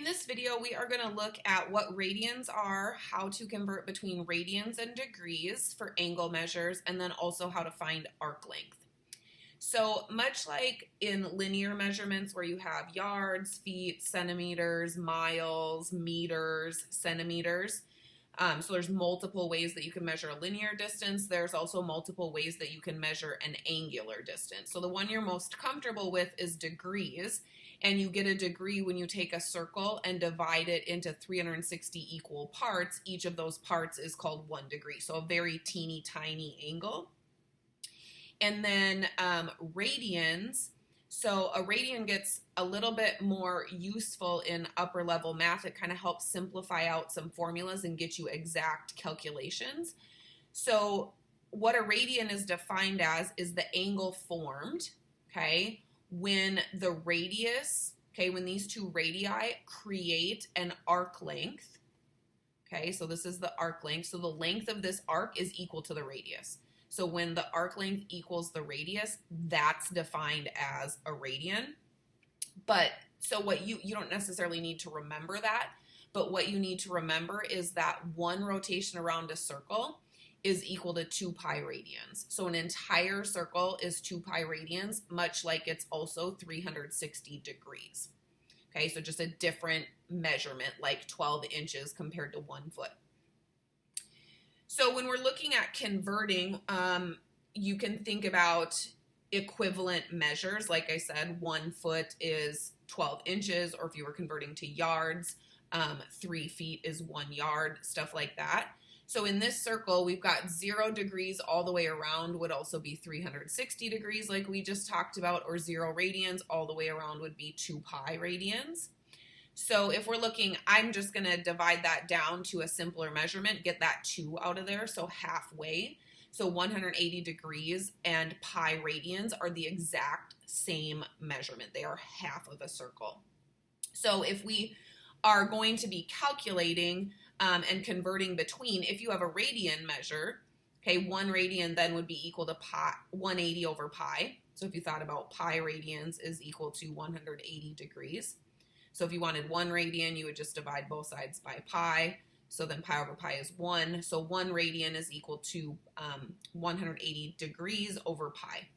In this video, we are going to look at what radians are, how to convert between radians and degrees for angle measures, and then also how to find arc length. So much like in linear measurements where you have yards, feet, centimeters, miles, meters, centimeters, so there's multiple ways that you can measure a linear distance. There's also multiple ways that you can measure an angular distance. So the one you're most comfortable with is degrees, and you get a degree when you take a circle and divide it into 360 equal parts. Each of those parts is called 1 degree, so a very teeny tiny angle. And then radians. So a radian gets a little bit more useful in upper level math. It kind of helps simplify out some formulas and get you exact calculations. So what a radian is defined as is the angle formed, okay, when the radius, okay, when these two radii create an arc length, okay, so this is the arc length. So the length of this arc is equal to the radius. So when the arc length equals the radius, that's defined as a radian. But so what you don't necessarily need to remember that, but what you need to remember is that one rotation around a circle is equal to 2 pi radians. So an entire circle is 2 pi radians, much like it's also 360 degrees. Okay, so just a different measurement, like 12 inches compared to 1 foot. So when we're looking at converting, you can think about equivalent measures. Like I said, 1 foot is 12 inches, or if you were converting to yards, 3 feet is 1 yard, stuff like that. So in this circle, we've got 0 degrees all the way around would also be 360 degrees like we just talked about, or 0 radians all the way around would be 2 pi radians. So if we're looking, I'm just going to divide that down to a simpler measurement, get that 2 out of there, so halfway. So 180 degrees and pi radians are the exact same measurement. They are half of a circle. So if we are going to be calculating and converting between, if you have a radian measure, okay, 1 radian then would be equal to 180 over pi. So if you thought about pi radians is equal to 180 degrees. So if you wanted 1 radian, you would just divide both sides by pi. So then pi over pi is 1. So 1 radian is equal to 180 degrees over pi.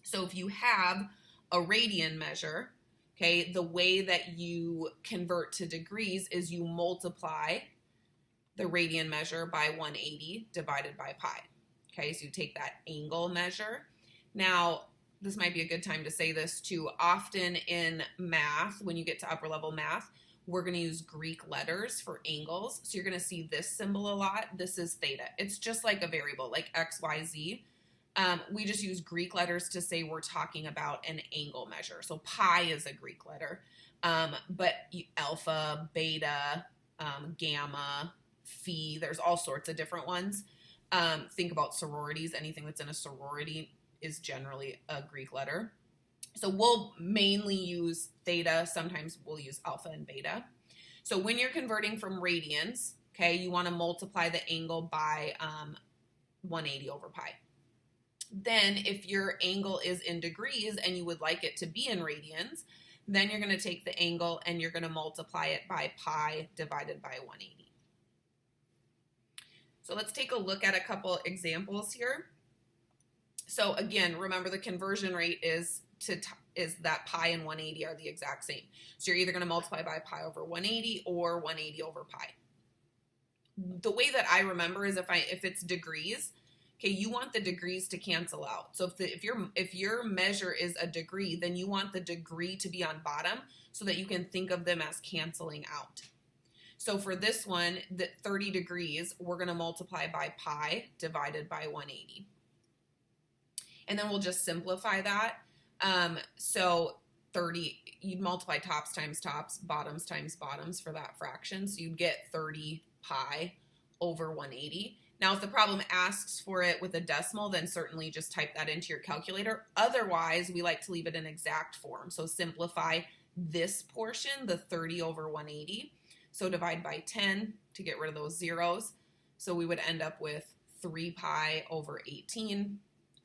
So if you have a radian measure, okay, the way that you convert to degrees is you multiply the radian measure by 180 divided by pi. Okay, so you take that angle measure. Now, this might be a good time to say this too. Often in math, when you get to upper level math, we're going to use Greek letters for angles. So you're going to see this symbol a lot. This is theta. It's just like a variable, like x, y, z. We just use Greek letters to say we're talking about an angle measure. So pi is a Greek letter, but alpha, beta, gamma, phi, there's all sorts of different ones. Think about sororities. Anything that's in a sorority is generally a Greek letter. So we'll mainly use theta. Sometimes we'll use alpha and beta. So when you're converting from radians, okay, you want to multiply the angle by 180 over pi. Then if your angle is in degrees and you would like it to be in radians, then you're going to take the angle and you're going to multiply it by pi divided by 180. So let's take a look at a couple examples here. So again, remember the conversion rate is that pi and 180 are the exact same. So you're either going to multiply by pi over 180 or 180 over pi. The way that I remember is if it's degrees, okay, you want the degrees to cancel out. So if your measure is a degree, then you want the degree to be on bottom so that you can think of them as canceling out. So for this one, the 30 degrees, we're going to multiply by pi divided by 180. And then we'll just simplify that. So 30, you'd multiply tops times tops, bottoms times bottoms for that fraction. So you'd get 30 pi over 180. Now, if the problem asks for it with a decimal, then certainly just type that into your calculator. Otherwise, we like to leave it in exact form. So simplify this portion, the 30 over 180. So divide by 10 to get rid of those zeros. So we would end up with 3 pi over 18.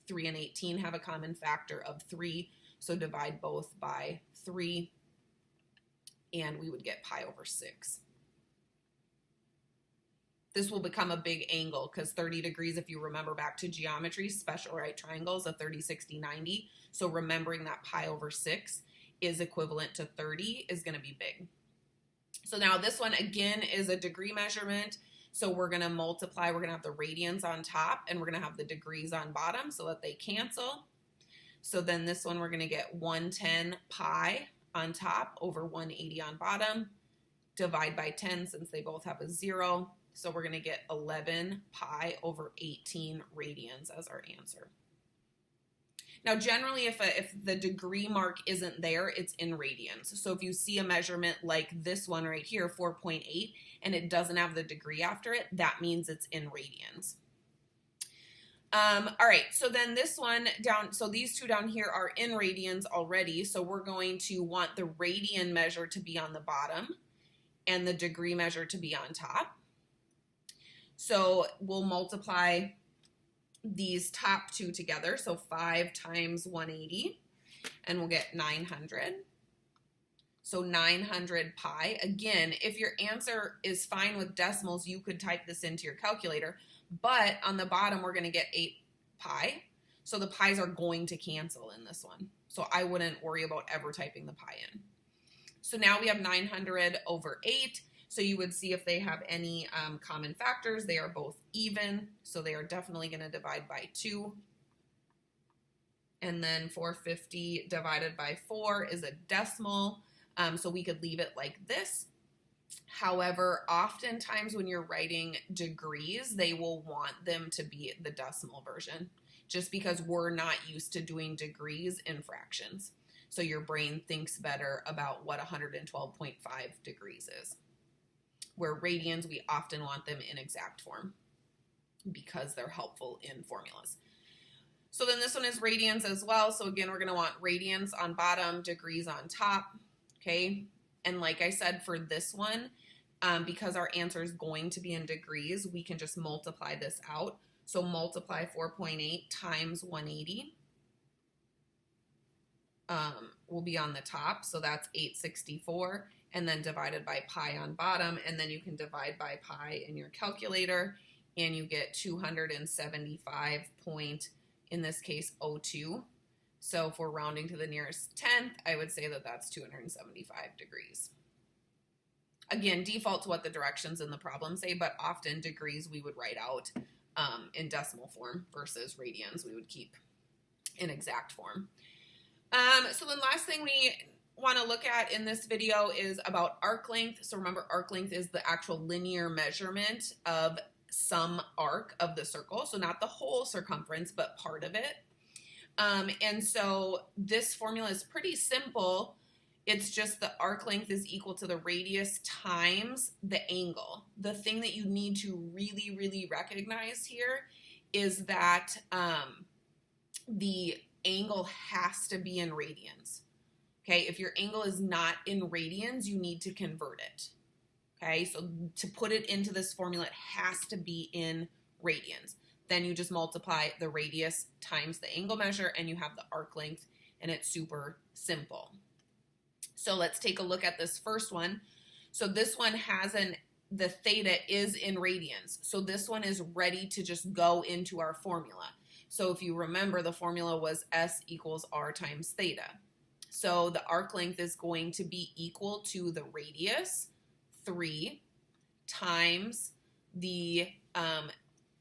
3 and 18 have a common factor of 3, so divide both by 3. and we would get pi over 6. This will become a big angle because 30 degrees, if you remember back to geometry, special right triangles, a 30, 60, 90. So remembering that pi over 6 is equivalent to 30 is going to be big. So now this one, again, is a degree measurement. So we're going to multiply. We're going to have the radians on top, and we're going to have the degrees on bottom so that they cancel. So then this one, we're going to get 110 pi on top over 180 on bottom. Divide by 10 since they both have a 0. So we're going to get 11 pi over 18 radians as our answer. Now, generally, if the degree mark isn't there, it's in radians. So if you see a measurement like this one right here, 4.8, and it doesn't have the degree after it, that means it's in radians. All right, so then this one down, so these two down here are in radians already. So we're going to want the radian measure to be on the bottom and the degree measure to be on top. So we'll multiply these top two together. So 5 times 180, and we'll get 900. So 900 pi. Again, if your answer is fine with decimals, you could type this into your calculator. But on the bottom, we're going to get 8 pi. So the pi's are going to cancel in this one. So I wouldn't worry about ever typing the pi in. So now we have 900 over 8. So you would see if they have any common factors. They are both even, so they are definitely going to divide by 2. And then 450 divided by 4 is a decimal, so we could leave it like this. However, oftentimes when you're writing degrees, they will want them to be the decimal version, just because we're not used to doing degrees in fractions. So your brain thinks better about what 112.5 degrees is. Where radians, we often want them in exact form because they're helpful in formulas. So then this one is radians as well. So again, we're going to want radians on bottom, degrees on top, okay? And like I said, for this one, because our answer is going to be in degrees, we can just multiply this out. So multiply 4.8 times 180 will be on the top. So that's 864. And then divided by pi on bottom, and then you can divide by pi in your calculator, and you get 275 point, in this case, 02. So if we're rounding to the nearest tenth, I would say that that's 275 degrees. Again, default to what the directions in the problem say, but often degrees we would write out in decimal form versus radians we would keep in exact form. So then last thing we want to look at in this video is about arc length. So remember, arc length is the actual linear measurement of some arc of the circle. So not the whole circumference, but part of it. And so this formula is pretty simple. It's just the arc length is equal to the radius times the angle. The thing that you need to really, really recognize here is that the angle has to be in radians. Okay, if your angle is not in radians, you need to convert it. Okay, so to put it into this formula, it has to be in radians. Then you just multiply the radius times the angle measure, and you have the arc length, and it's super simple. So let's take a look at this first one. So this one has the theta is in radians. So this one is ready to just go into our formula. So if you remember, the formula was S equals R times theta. So the arc length is going to be equal to the radius, 3, times the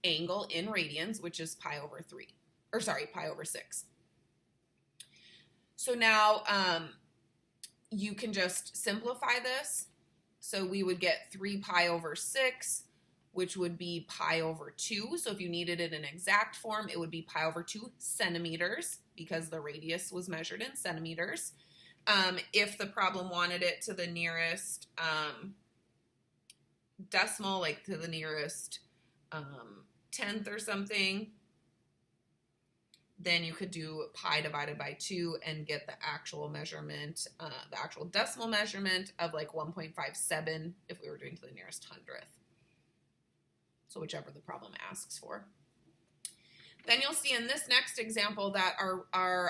angle in radians, which is pi over 3, or sorry, pi over 6. So now you can just simplify this. So we would get 3 pi over 6, which would be pi over 2. So if you needed it in exact form, it would be pi over 2 centimeters, because the radius was measured in centimeters. If the problem wanted it to the nearest decimal, like to the nearest tenth or something, then you could do pi divided by 2 and get the actual measurement, the actual decimal measurement of like 1.57 if we were doing to the nearest hundredth. So whichever the problem asks for. Then you'll see in this next example that our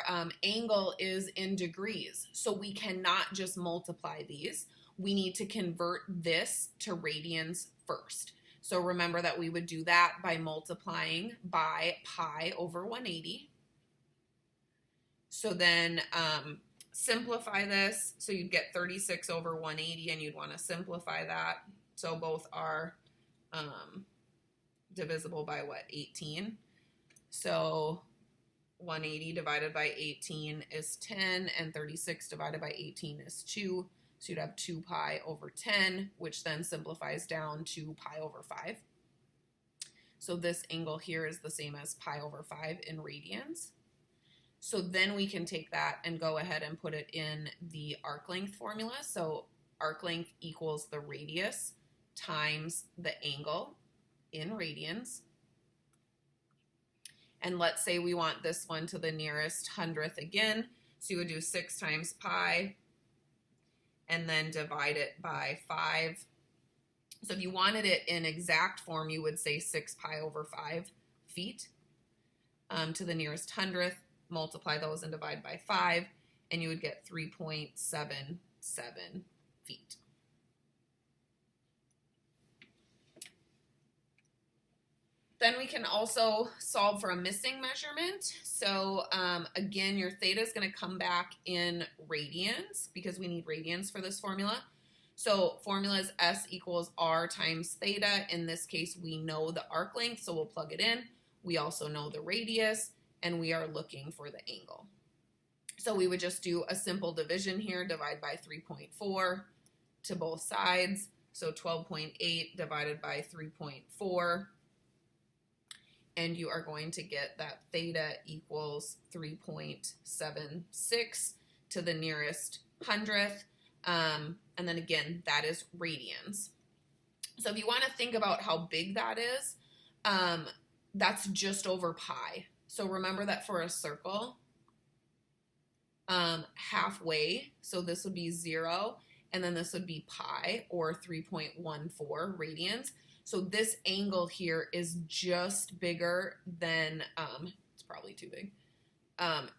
angle is in degrees. So we cannot just multiply these. we need to convert this to radians first. So remember that we would do that by multiplying by pi over 180. So then simplify this. So you'd get 36 over 180, and you'd want to simplify that. So both are divisible by what? 18. So 180 divided by 18 is 10, and 36 divided by 18 is 2. So you'd have 2 pi over 10, which then simplifies down to pi over 5. So this angle here is the same as pi over 5 in radians. So then we can take that and go ahead and put it in the arc length formula. So arc length equals the radius times the angle in radians. And let's say we want this one to the nearest hundredth again. So you would do 6 times pi and then divide it by 5. So if you wanted it in exact form, you would say 6 pi over 5 feet to the nearest hundredth. Multiply those and divide by 5, and you would get 3.77 feet. Then we can also solve for a missing measurement. So again, your theta is going to come back in radians because we need radians for this formula. So formula is S equals R times theta. In this case, we know the arc length, so we'll plug it in. We also know the radius, and we are looking for the angle. So we would just do a simple division here, divide by 3.4 to both sides. So 12.8 divided by 3.4. And you are going to get that theta equals 3.76 to the nearest hundredth. And then again, that is radians. So if you want to think about how big that is, that's just over pi. So remember that for a circle, halfway, so this would be 0, and then this would be pi, or 3.14 radians. So this angle here is just bigger than, it's probably too big,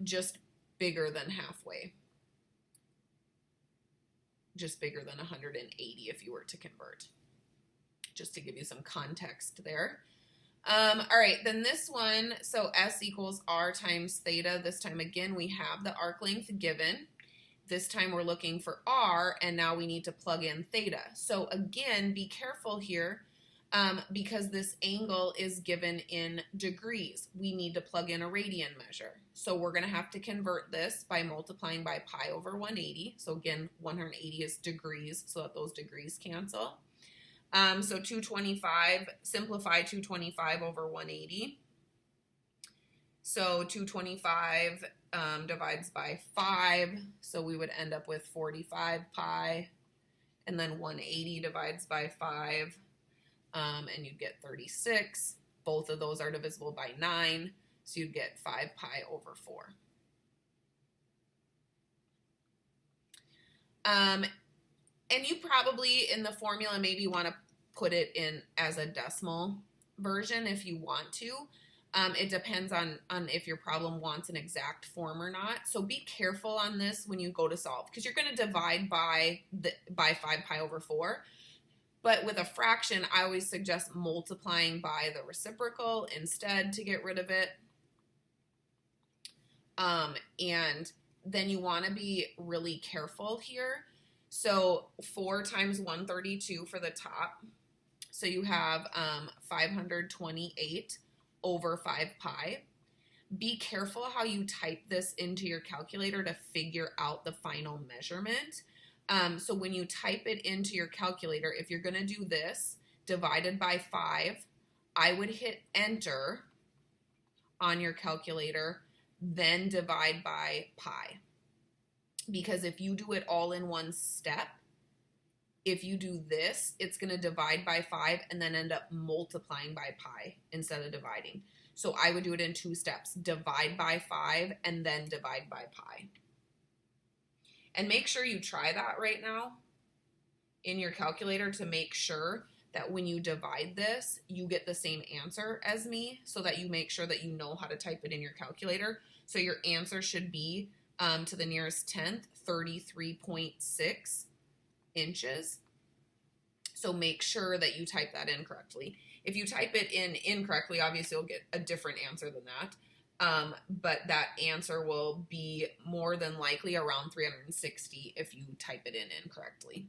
just bigger than halfway. Just bigger than 180 if you were to convert, just to give you some context there. All right, then this one, so S equals R times theta. This time again, we have the arc length given. This time we're looking for R, and now we need to plug in theta. So again, be careful here because this angle is given in degrees. We need to plug in a radian measure. So we're going to have to convert this by multiplying by pi over 180. So again, 180 is degrees, so that those degrees cancel. So 225, simplify 225 over 180. So 225 divides by 5, so we would end up with 45 pi, and then 180 divides by 5, and you'd get 36. Both of those are divisible by 9, so you'd get 5 pi over 4. And you probably, in the formula, maybe want to put it in as a decimal version if you want to. It depends on if your problem wants an exact form or not. So be careful on this when you go to solve, because you're going to divide by 5 pi over 4. But with a fraction, I always suggest multiplying by the reciprocal instead to get rid of it. And then you want to be really careful here. So 4 times 132 for the top. So you have 528 over 5 pi. Be careful how you type this into your calculator to figure out the final measurement. So when you type it into your calculator, if you're going to do this divided by 5, I would hit enter on your calculator, then divide by pi. Because if you do it all in one step, if you do this, it's going to divide by 5 and then end up multiplying by pi instead of dividing. So I would do it in 2 steps, divide by 5 and then divide by pi. And make sure you try that right now in your calculator to make sure that when you divide this, you get the same answer as me, so that you make sure that you know how to type it in your calculator. So your answer should be to the nearest tenth, 33.6 inches. So make sure that you type that in correctly. If you type it in incorrectly, obviously you'll get a different answer than that. But that answer will be more than likely around 360 if you type it in incorrectly.